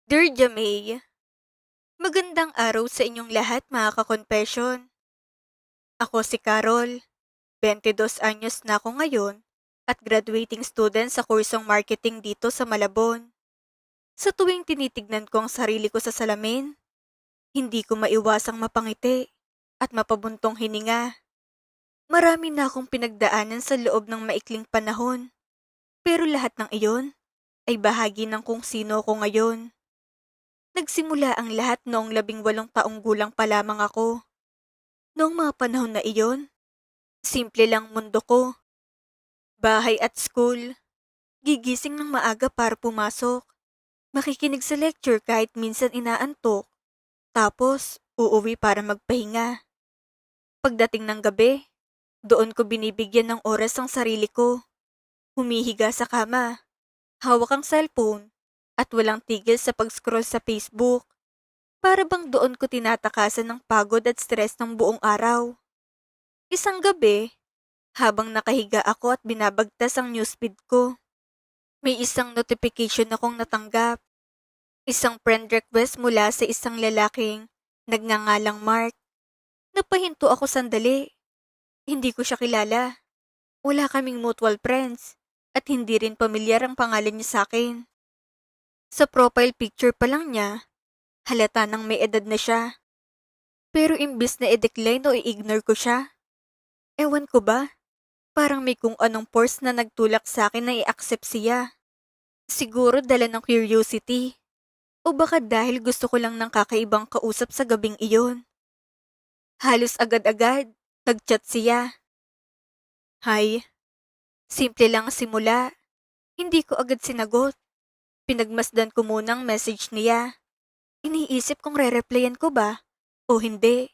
Dear Jamay, magandang araw sa inyong lahat mga kakonfesyon. Ako si Carol, 22 anyos na ako ngayon at graduating student sa kursong marketing dito sa Malabon. Sa tuwing tinitignan ko ang sarili ko sa salamin, hindi ko maiwasang mapangiti at mapabuntong hininga. Marami na akong pinagdaanan sa loob ng maikling panahon, pero lahat ng iyon ay bahagi ng kung sino ako ngayon. Nagsimula ang lahat noong 18 gulang pa lamang ako. Noong mga panahon na iyon, simple lang mundo ko. Bahay at school. Gigising ng maaga para pumasok. Makikinig sa lecture kahit minsan inaantok. Tapos, uuwi para magpahinga. Pagdating ng gabi, doon ko binibigyan ng oras ang sarili ko. Humihiga sa kama, hawak ang cellphone, at walang tigil sa pag-scroll sa Facebook. Para bang doon ko tinatakasan ng pagod at stress ng buong araw. Isang gabi, habang nakahiga ako at binabagtas ang newsfeed ko, may isang notification akong natanggap. Isang friend request mula sa isang lalaking nagngangalang Mark. Napahinto ako sandali. Hindi ko siya kilala. Wala kaming mutual friends at hindi rin pamilyar ang pangalan niya sa akin. Sa profile picture pa lang niya, halata nang may edad na siya. Pero imbis na i-decline o i-ignore ko siya, ewan ko ba? Parang may kung anong force na nagtulak sa akin na i-accept siya. Siguro dala ng curiosity. O baka dahil gusto ko lang ng kakaibang kausap sa gabing iyon. Halos agad-agad, nag-chat siya. Hi, simple lang ang simula. Hindi ko agad sinagot. Pinagmasdan ko munang message niya. Iniisip kung re-replyan ko ba o hindi.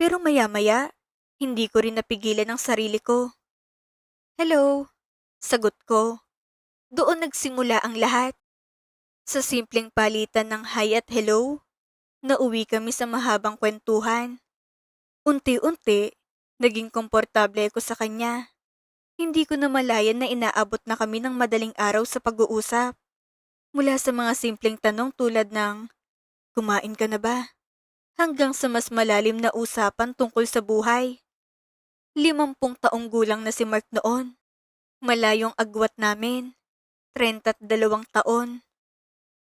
Pero maya-maya, hindi ko rin napigilan ang sarili ko. Hello, sagot ko. Doon nagsimula ang lahat. Sa simpleng palitan ng hi at hello, nauwi kami sa mahabang kwentuhan. Unti-unti, naging komportable ko sa kanya. Hindi ko namalayan na inaabot na kami ng madaling araw sa pag-uusap. Mula sa mga simpleng tanong tulad ng, kumain ka na ba? Hanggang sa mas malalim na usapan tungkol sa buhay. 50 taong gulang na si Mark noon. Malayong agwat namin. 32 taon.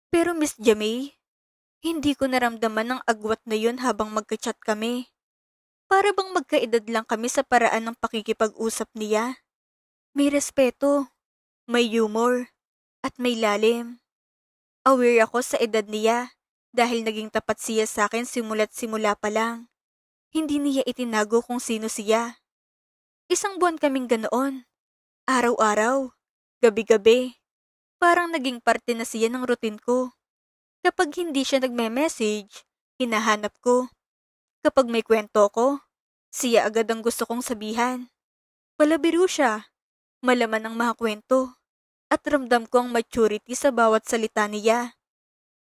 Pero Miss Jamie, hindi ko naramdaman ang agwat na yun habang magka-chat kami. Para bang magkaedad lang kami sa paraan ng pakikipag-usap niya. May respeto, may humor, at may lalim. Aware ako sa edad niya dahil naging tapat siya sa akin simula't simula pa lang. Hindi niya itinago kung sino siya. Isang buwan kaming ganoon. Araw-araw, gabi-gabi. Parang naging parte na siya ng routine ko. Kapag hindi siya nagme-message, hinahanap ko. Kapag may kwento ko, siya agad ang gusto kong sabihan. Palabiro siya, malaman ang mga kwento, at ramdam ko ang maturity sa bawat salita niya.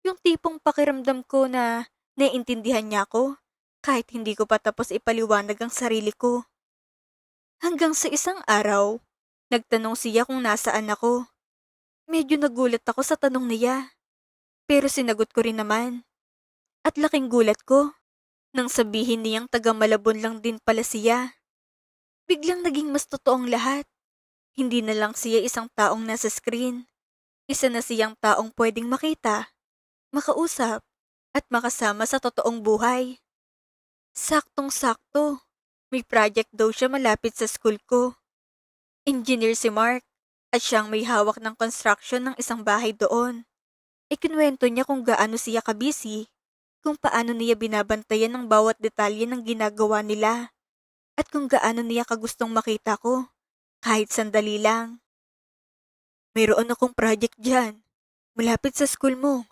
Yung tipong pakiramdam ko na naiintindihan niya ako, kahit hindi ko pa tapos ipaliwanag ang sarili ko. Hanggang sa isang araw, nagtanong siya kung nasaan ako. Medyo nagulat ako sa tanong niya, pero sinagot ko rin naman. At laking gulat ko, nang sabihin niyang taga Malabon lang din pala siya. Biglang naging mas totoong lahat. Hindi na lang siya isang taong nasa screen. Isa na siyang taong pwedeng makita, makausap, at makasama sa totoong buhay. Saktong-sakto. May project daw siya malapit sa school ko. Engineer si Mark, at siyang may hawak ng construction ng isang bahay doon. Ikinuwento niya kung gaano siya kabisi, kung paano niya binabantayan ang bawat detalye ng ginagawa nila, at kung gaano niya kagustong makita ko, kahit sandali lang. Mayroon akong project dyan, malapit sa school mo.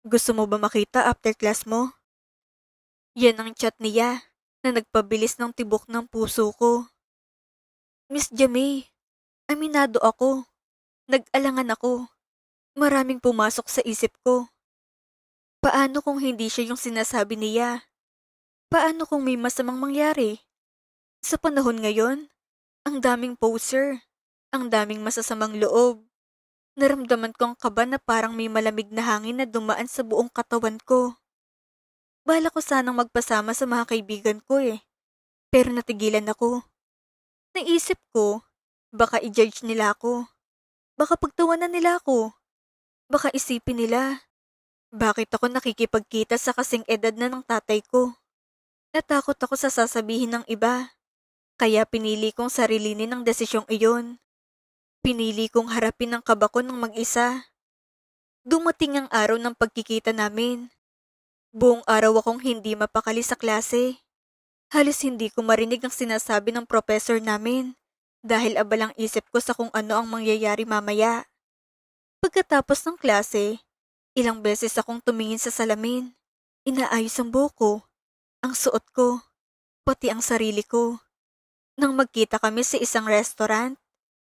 Gusto mo ba makita after class mo? Yan ang chat niya na nagpabilis ng tibok ng puso ko. Miss Jamie, aminado ako. Nag-alangan ako. Maraming pumasok sa isip ko. Paano kung hindi siya yung sinasabi niya? Paano kung may masamang mangyari? Sa panahon ngayon, ang daming poser, ang daming masasamang loob. Naramdaman ko ang kaba na parang may malamig na hangin na dumaan sa buong katawan ko. Bala ko sanang magpasama sa mga kaibigan ko eh, pero natigilan ako. Naisip ko, baka i-judge nila ako. Baka pagtawanan nila ako. Baka isipin nila, bakit ako nakikipagkita sa kasing edad na ng tatay ko? Natakot ako sa sasabihin ng iba, kaya pinili kong sarilinin ang desisyong iyon. Pinili kong harapin ang kaba ko ng mag-isa. Dumating ang araw ng pagkikita namin. Buong araw akong hindi mapakali sa klase. Halos hindi ko marinig ang sinasabi ng professor namin dahil abalang isip ko sa kung ano ang mangyayari mamaya. Pagkatapos ng klase, ilang beses akong tumingin sa salamin. Inaayos ang buhok ko, ang suot ko, pati ang sarili ko. Nang magkita kami sa isang restaurant,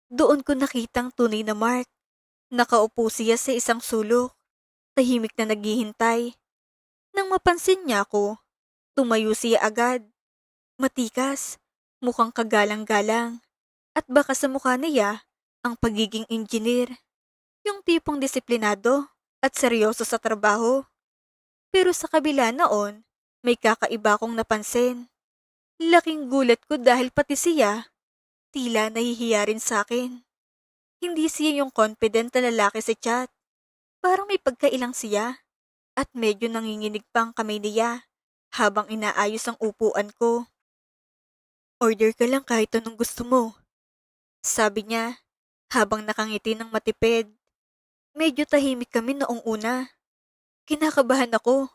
doon ko nakitang tunay na Mark. Nakaupo siya sa isang sulok, tahimik na naghihintay. Nang mapansin niya ako, tumayo siya agad. Matikas, mukhang kagalang-galang, at baka sa mukha niya ang pagiging engineer. Yung tipong disiplinado at seryoso sa trabaho. Pero sa kabila noon, may kakaiba akong napansin. Laking gulat ko dahil pati siya, tila nahihiya rin sa akin. Hindi siya yung confident na lalaki sa chat. Parang may pagkailang siya at medyo nanginginig pa ang kamay niya habang inaayos ang upuan ko. Order ka lang kahit anong gusto mo, sabi niya habang nakangiti ng matipid. Medyo tahimik kami noong una. Kinakabahan ako,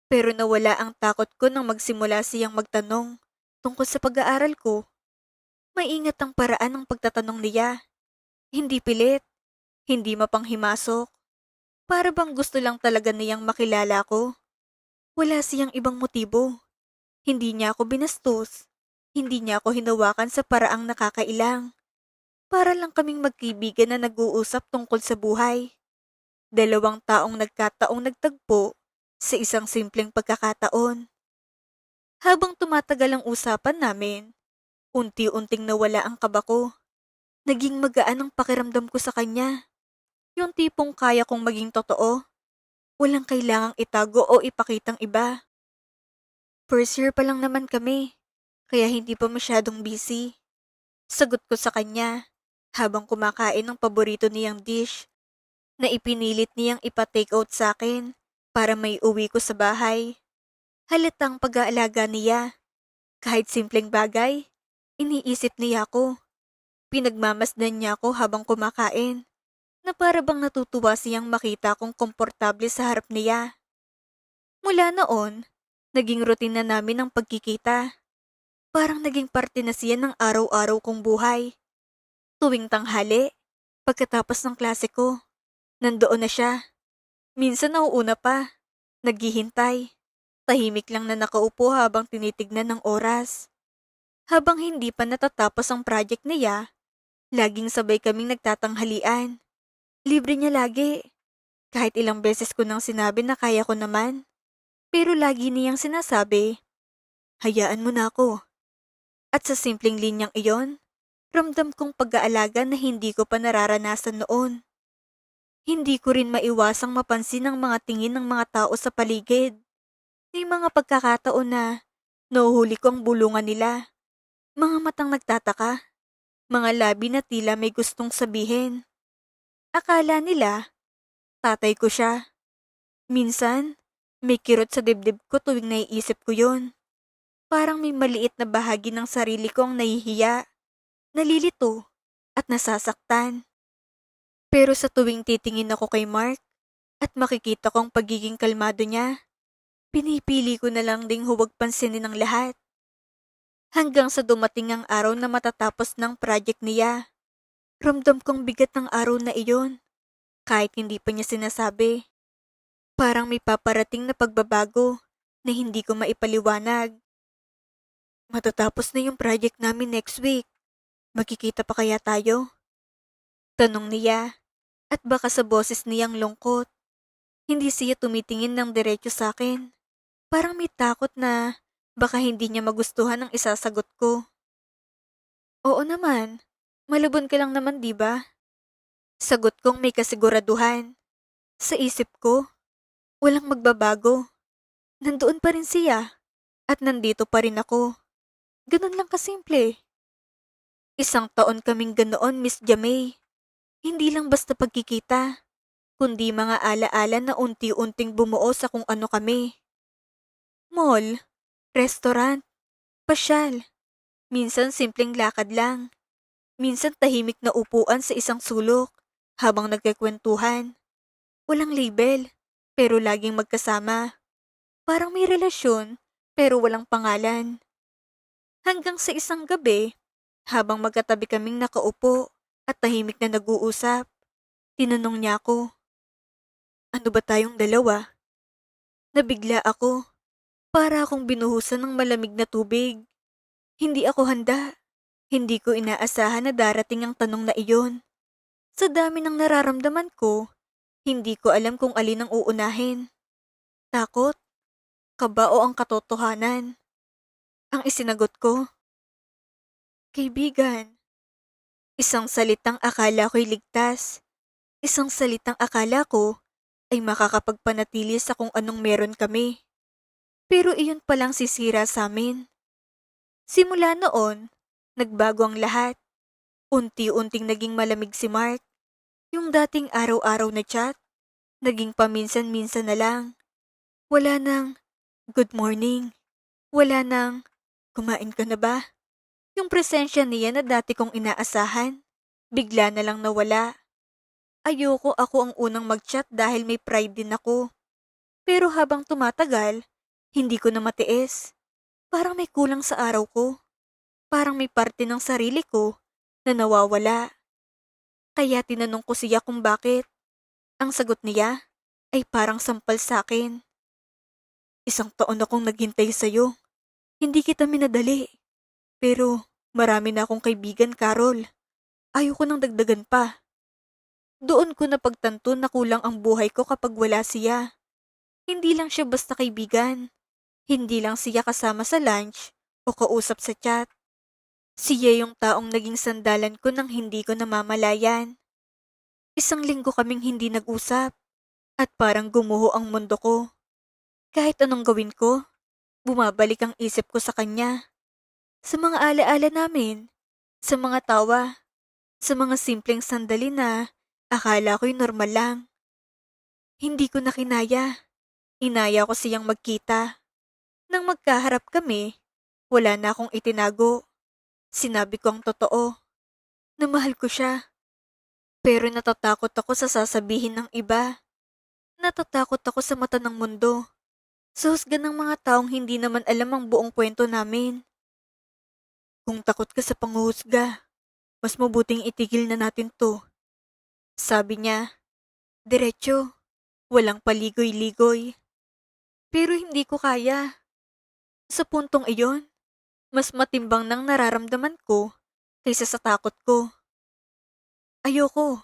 pero nawala ang takot ko nang magsimula siyang magtanong tungkol sa pag-aaral ko. Maingat ang paraan ng pagtatanong niya. Hindi pilit, hindi mapanghimasok. Para bang gusto lang talaga niyang makilala ko. Wala siyang ibang motibo. Hindi niya ako binastos. Hindi niya ako hinawakan sa paraang nakakailang. Para lang kaming magkaibigan na nag-uusap tungkol sa buhay. Dalawang taong nagkataong nagtagpo sa isang simpleng pagkakataon. Habang tumatagal ang usapan namin, unti-unting nawala ang kaba ko. Naging magaan ang pakiramdam ko sa kanya. Yung tipong kaya kong maging totoo. Walang kailangang itago o ipakitang iba. First year pa lang naman kami, kaya hindi pa masyadong busy. Sagot ko sa kanya habang kumakain ng paborito niyang dish na ipinilit niyang ipa-take out sa akin para may uwi ko sa bahay. Halatang pag-aalaga niya. Kahit simpleng bagay, iniisip niya ako. Pinagmamasdan niya ako habang kumakain na para bang natutuwa siyang makita akong komportable sa harap niya. Mula noon, naging routine na namin ang pagkikita. Parang naging parte na siya ng araw-araw kong buhay. Tuwing tanghali, pagkatapos ng klase ko, nandoon na siya. Minsan nauuna pa, naghihintay. Tahimik lang na nakaupo habang tinitignan ng oras. Habang hindi pa natatapos ang project niya, laging sabay kaming nagtatanghalian. Libre niya lagi. Kahit ilang beses ko nang sinabi na kaya ko naman. Pero lagi niyang sinasabi, hayaan mo na ako. At sa simpleng linyang iyon, ramdam kong pag-aalaga na hindi ko pa nararanasan noon. Hindi ko rin maiwasang mapansin ang mga tingin ng mga tao sa paligid. May mga pagkakataon na nahuhuli ko ang bulungan nila. Mga matang nagtataka, mga labi na tila may gustong sabihin. Akala nila, tatay ko siya. Minsan, may kirot sa dibdib ko tuwing naiisip ko yon. Parang may maliit na bahagi ng sarili ko ang nahihiya, nalilito, at nasasaktan. Pero sa tuwing titingin ako kay Mark at makikita ko ang pagiging kalmado niya, pinipili ko na lang ding huwag pansinin ang lahat. Hanggang sa dumating ang araw na matatapos ng project niya. Ramdam kong bigat ng araw na iyon, kahit hindi pa niya sinasabi. Parang may paparating na pagbabago na hindi ko maipaliwanag. Matatapos na yung project namin next week. Magkikita pa kaya tayo? Tanong niya, at baka sa boses niyang lungkot. Hindi siya tumitingin ng diretso sa akin. Parang may takot na baka hindi niya magustuhan ang isasagot ko. Oo naman, malabon ka lang naman, di ba? Sagot kong may kasiguraduhan. Sa isip ko, walang magbabago. Nandoon pa rin siya at nandito pa rin ako. Ganun lang kasimple. 1 taon kaming ganoon, Miss Jamay. Hindi lang basta pagkikita, kundi mga alaala na unti-unting bumuo sa kung ano kami. Mall, restaurant, pasyal. Minsan simpleng lakad lang. Minsan tahimik na upuan sa isang sulok habang nagkikwentuhan. Walang label, pero laging magkasama. Parang may relasyon, pero walang pangalan. Hanggang sa isang gabi, habang magkatabi kaming nakaupo at tahimik na nag-uusap, tinanong niya ako, ano ba tayong dalawa? Nabigla ako, para akong binuhusan ng malamig na tubig. Hindi ako handa. Hindi ko inaasahan na darating ang tanong na iyon. Sa dami ng nararamdaman ko, hindi ko alam kung alin ang uunahin. Takot, kaba o ang katotohanan. Ang isinagot ko, kaibigan. Isang salitang akala ko'y ligtas. Isang salitang akala ko ay makakapagpanatili sa kung anong meron kami. Pero iyon palang sisira sa amin. Simula noon, nagbago ang lahat. Unti-unting naging malamig si Mark. Yung dating araw-araw na chat, naging paminsan-minsan na lang. Wala nang, good morning. Wala nang, kumain ka na ba? Yung presensya niya na dati kong inaasahan, bigla na lang nawala. Ayoko ako ang unang mag-chat dahil may pride din ako. Pero habang tumatagal, hindi ko na matiis. Parang may kulang sa araw ko. Parang may parte ng sarili ko na nawawala. Kaya tinanong ko siya kung bakit. Ang sagot niya ay parang sampal sa akin. 1 taon akong naghintay sa'yo. Hindi kita minadali. Pero marami na akong kaibigan, Carol. Ayoko nang dagdagan pa. Doon ko napagtanto na kulang ang buhay ko kapag wala siya. Hindi lang siya basta kaibigan. Hindi lang siya kasama sa lunch o kausap sa chat. Siya yung taong naging sandalan ko nang hindi ko namamalayan. 1 linggo kaming hindi nag-usap at parang gumuho ang mundo ko. Kahit anong gawin ko, bumabalik ang isip ko sa kanya. Sa mga alaala namin, sa mga tawa, sa mga simpleng sandali na akala ko'y normal lang. Hindi ko na kinaya. Inaya ko siyang magkita. Nang magkaharap kami, wala na akong itinago. Sinabi ko ang totoo, na mahal ko siya. Pero natatakot ako sa sasabihin ng iba. Natatakot ako sa mata ng mundo. Sa husga ng mga taong hindi naman alam ang buong kwento namin. Kung takot ka sa panghuhusga, mas mabuting itigil na natin to. Sabi niya, diretso, walang paligoy-ligoy. Pero hindi ko kaya. Sa puntong iyon, mas matimbang ng nararamdaman ko kaysa sa takot ko. Ayoko,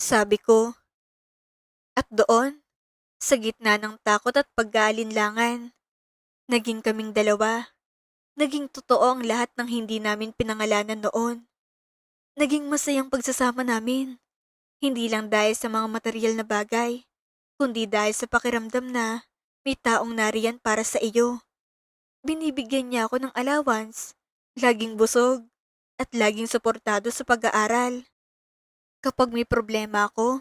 sabi ko. At doon, sa gitna ng takot at pag-aalinlangan, naging kaming dalawa. Naging totoo ang lahat ng hindi namin pinangalanan noon. Naging masayang pagsasama namin. Hindi lang dahil sa mga material na bagay, kundi dahil sa pakiramdam na may taong nariyan para sa iyo. Binibigyan niya ako ng allowance, laging busog, at laging suportado sa pag-aaral. Kapag may problema ako,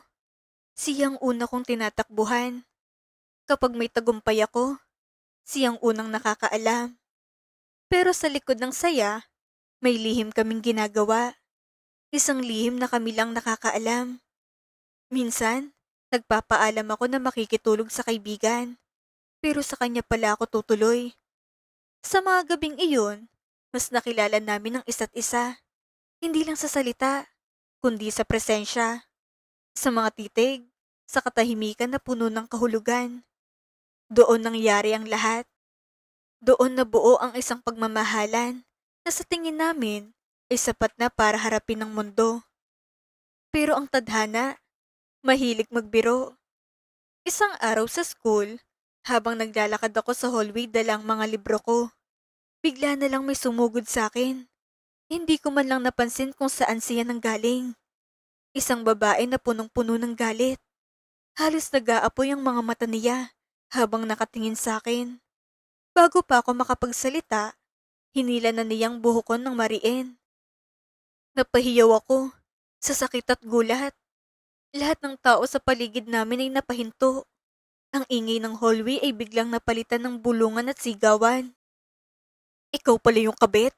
siyang una kong tinatakbuhan. Kapag may tagumpay ako, siyang unang nakakaalam. Pero sa likod ng saya, may lihim kaming ginagawa. Isang lihim na kami lang nakakaalam. Minsan, nagpapaalam ako na makikitulog sa kaibigan. Pero sa kanya pala ako tutuloy. Sa mga gabing iyon, mas nakilala namin ang isa't isa. Hindi lang sa salita, kundi sa presensya. Sa mga titig, sa katahimikan na puno ng kahulugan. Doon nangyari ang lahat. Doon nabuo ang isang pagmamahalan na sa tingin namin ay sapat na para harapin ang mundo. Pero ang tadhana, mahilig magbiro. Isang araw sa school, habang naglalakad ako sa hallway dalang mga libro ko, bigla na lang may sumugod sa akin. Hindi ko man lang napansin kung saan siya nanggaling. Isang babae na punong-puno ng galit. Halos nag-aapoy ang mga mata niya habang nakatingin sa akin. Bago pa ako makapagsalita, hinila na niyang buhokon ng mariin. Napahiyaw ako sa sakit at gulat. Lahat ng tao sa paligid namin ay napahinto. Ang ingay ng hallway ay biglang napalitan ng bulungan at sigawan. Ikaw pala yung kabit?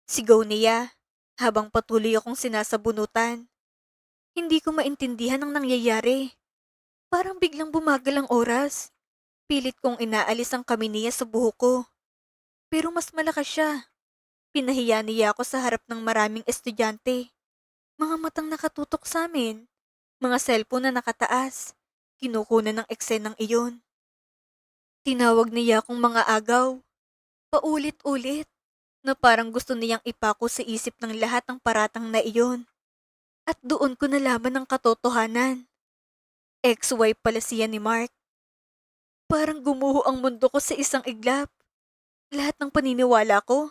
Sigaw niya habang patuloy akong sinasabunutan. Hindi ko maintindihan ang nangyayari. Parang biglang bumagal ang oras. Pilit kong inaalis ang kami niya sa buhok ko. Pero mas malakas siya. Pinahiya niya ako sa harap ng maraming estudyante. Mga matang nakatutok sa amin. Mga cellphone na nakataas. Kinukunan ng eksenang iyon. Tinawag niya akong mga agaw. Paulit-ulit. Na parang gusto niyang ipako sa isip ng lahat ang paratang na iyon. At doon ko nalaman ang katotohanan. Ex-wife pala siya ni Mark. Parang gumuho ang mundo ko sa isang iglap. Lahat ng paniniwala ko.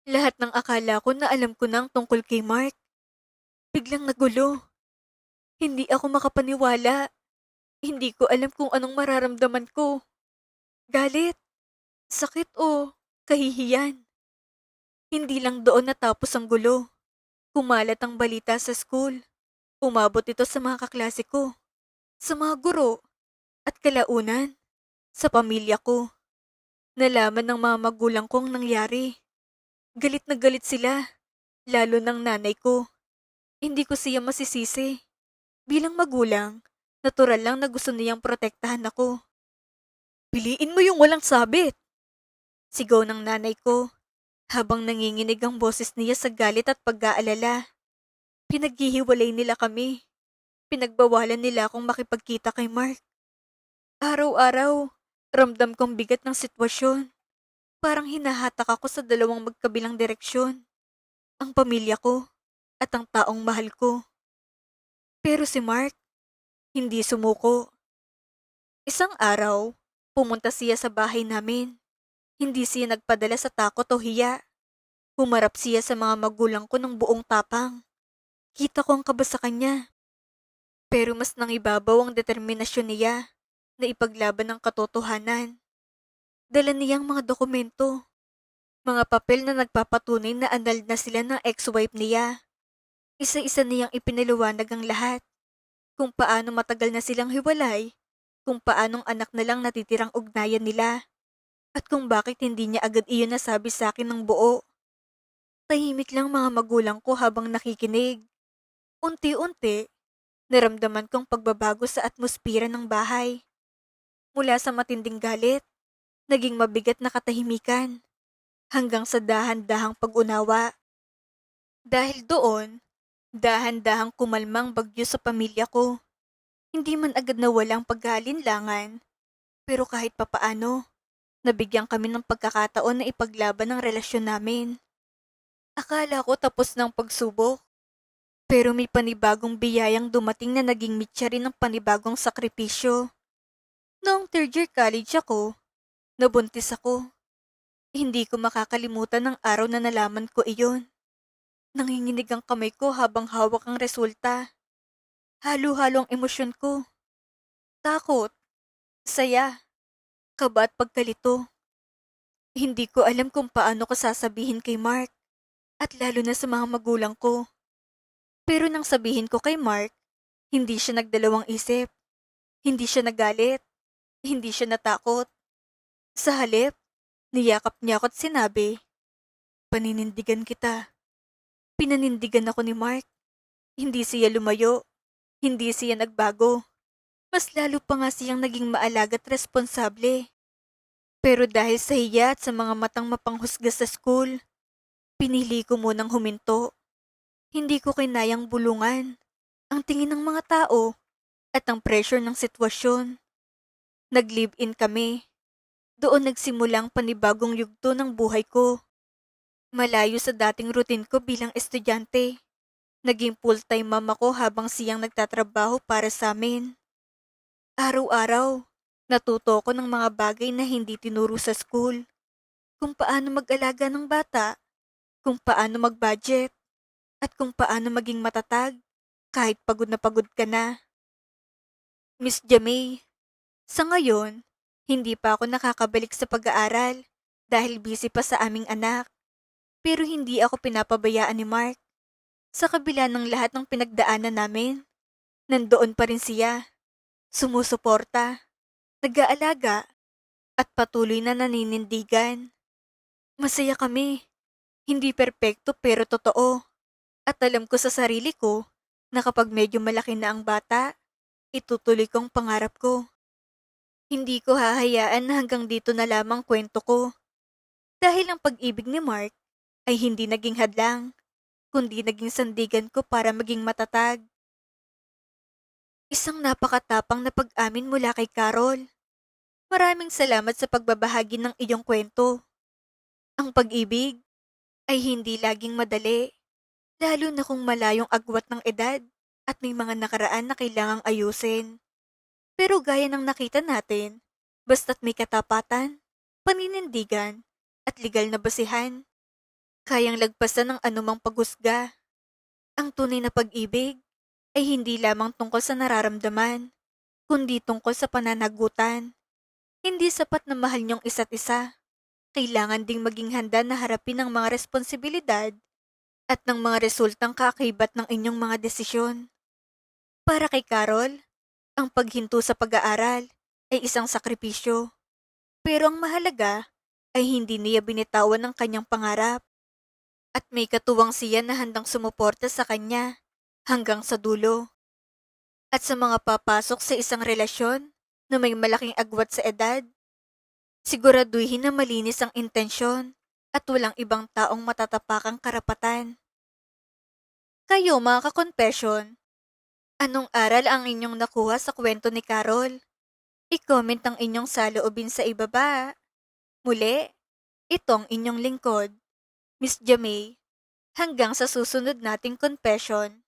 Lahat ng akala ko na alam ko na ang tungkol kay Mark. Biglang nagulo. Hindi ako makapaniwala. Hindi ko alam kung anong mararamdaman ko. Galit, sakit o kahihiyan. Hindi lang doon natapos ang gulo. Kumalat ang balita sa school. Umabot ito sa mga kaklase ko, sa mga guro, at kalaunan, sa pamilya ko. Nalaman ng mga magulang kong nangyari. Galit na galit sila, lalo ng nanay ko. Hindi ko siya masisisi. Bilang magulang, natural lang na gusto niyang protektahan ako. Piliin mo yung walang sabit! Sigaw ng nanay ko, habang nanginginig ang boses niya sa galit at pag-aalala. Pinaghihiwalay nila kami. Pinagbawalan nila akong makipagkita kay Mark. Araw-araw, ramdam kong bigat ng sitwasyon. Parang hinahatak ako sa dalawang magkabilang direksyon. Ang pamilya ko at ang taong mahal ko. Pero si Mark, hindi sumuko. Isang araw, pumunta siya sa bahay namin. Hindi siya nagpadala sa takot o hiya. Humarap siya sa mga magulang ko ng buong tapang. Kita ko ang kaba sa kanya. Pero mas nangibabaw ang determinasyon niya na ipaglaban ang katotohanan. Dala niyang mga dokumento, mga papel na nagpapatunay na annulled na sila ng ex-wife niya. Isa-isa niyang ipinaliwanag ang lahat. Kung paano matagal na silang hiwalay, kung paanong anak na lang natitirang ugnayan nila, at kung bakit hindi niya agad iyon nasabi sa akin ng buo. Tahimik lang mga magulang ko habang nakikinig. Unti-unti, naramdaman kong pagbabago sa atmosphere ng bahay. Mula sa matinding galit, naging mabigat na katahimikan, hanggang sa dahan-dahang pag-unawa. Dahil doon, dahan-dahang kumalmang bagyo sa pamilya ko. Hindi man agad nawalang pag-aalinlangan, pero kahit papaano, nabigyan kami ng pagkakataon na ipaglaban ang relasyon namin. Akala ko tapos ng pagsubok, pero may panibagong biyayang dumating na naging mitya rin ng panibagong sakripisyo. Noong third year college ako, nabuntis ako. Hindi ko makakalimutan ang araw na nalaman ko iyon. Nanginginig ang kamay ko habang hawak ang resulta. Halo-halo ang emosyon ko. Takot, saya, kaba at pagkalito. Hindi ko alam kung paano ko sasabihin kay Mark, at lalo na sa mga magulang ko. Pero nang sabihin ko kay Mark, hindi siya nagdalawang isip. Hindi siya nagalit. Hindi siya natakot. Sa halip, niyakap niya ako at sinabi, "Paninindigan kita." Pinanindigan ako ni Mark. Hindi siya lumayo. Hindi siya nagbago. Mas lalo pa nga siyang naging maalaga at responsable. Pero dahil sa hiya at sa mga matang mapanghusga sa school, pinili ko munang huminto. Hindi ko kinayang bulungan ang tingin ng mga tao at ang pressure ng sitwasyon. Nag-live-in kami. Doon nagsimulang panibagong yugto ng buhay ko. Malayo sa dating routine ko bilang estudyante. Naging full-time mom ako habang siyang nagtatrabaho para sa amin. Araw-araw, natuto ko ng mga bagay na hindi tinuro sa school. Kung paano mag-alaga ng bata, kung paano mag-budget, at kung paano maging matatag. kahit pagod na pagod ka na. Miss Jamay, sa ngayon, hindi pa ako nakakabalik sa pag-aaral dahil busy pa sa aming anak. Pero hindi ako pinapabayaan ni Mark. Sa kabila ng lahat ng pinagdaanan namin, nandoon pa rin siya, sumusuporta, nag-aalaga, at patuloy na naninindigan. Masaya kami. Hindi perpekto pero totoo. At alam ko sa sarili ko na kapag medyo malaki na ang bata, itutuloy kong pangarap ko. Hindi ko hahayaan na hanggang dito na lamang kwento ko. Dahil ang pag-ibig ni Mark ay hindi naging hadlang, kundi naging sandigan ko para maging matatag. Isang napakatapang na pag-amin mula kay Carol. Maraming salamat sa pagbabahagi ng iyong kwento. Ang pag-ibig ay hindi laging madali, lalo na kung malayong agwat ng edad at may mga nakaraan na kailangang ayusin. Pero gaya ng nakita natin, basta't may katapatan, paninindigan, at legal na basihan, kayang lagpasan ng anumang paghusga. Ang tunay na pag-ibig ay hindi lamang tungkol sa nararamdaman, kundi tungkol sa pananagutan. Hindi sapat na mahal niyong isa't isa. Kailangan ding maging handa na harapin ang mga responsibilidad at ng mga resultang kaakibat ng inyong mga desisyon. Para kay Carol, ang paghinto sa pag-aaral ay isang sakripisyo. Pero ang mahalaga ay hindi niya binitawan ang kanyang pangarap at may katuwang siya na handang sumuporta sa kanya hanggang sa dulo. At sa mga papasok sa isang relasyon na may malaking agwat sa edad, siguraduhin na malinis ang intensyon at walang ibang taong matatapakang karapatan. Kayo mga ka-confession, anong aral ang inyong nakuha sa kwento ni Carol? I-comment ang inyong saloobin sa ibaba. Muli, itong inyong lingkod, Miss Jamay. Hanggang sa susunod nating confession.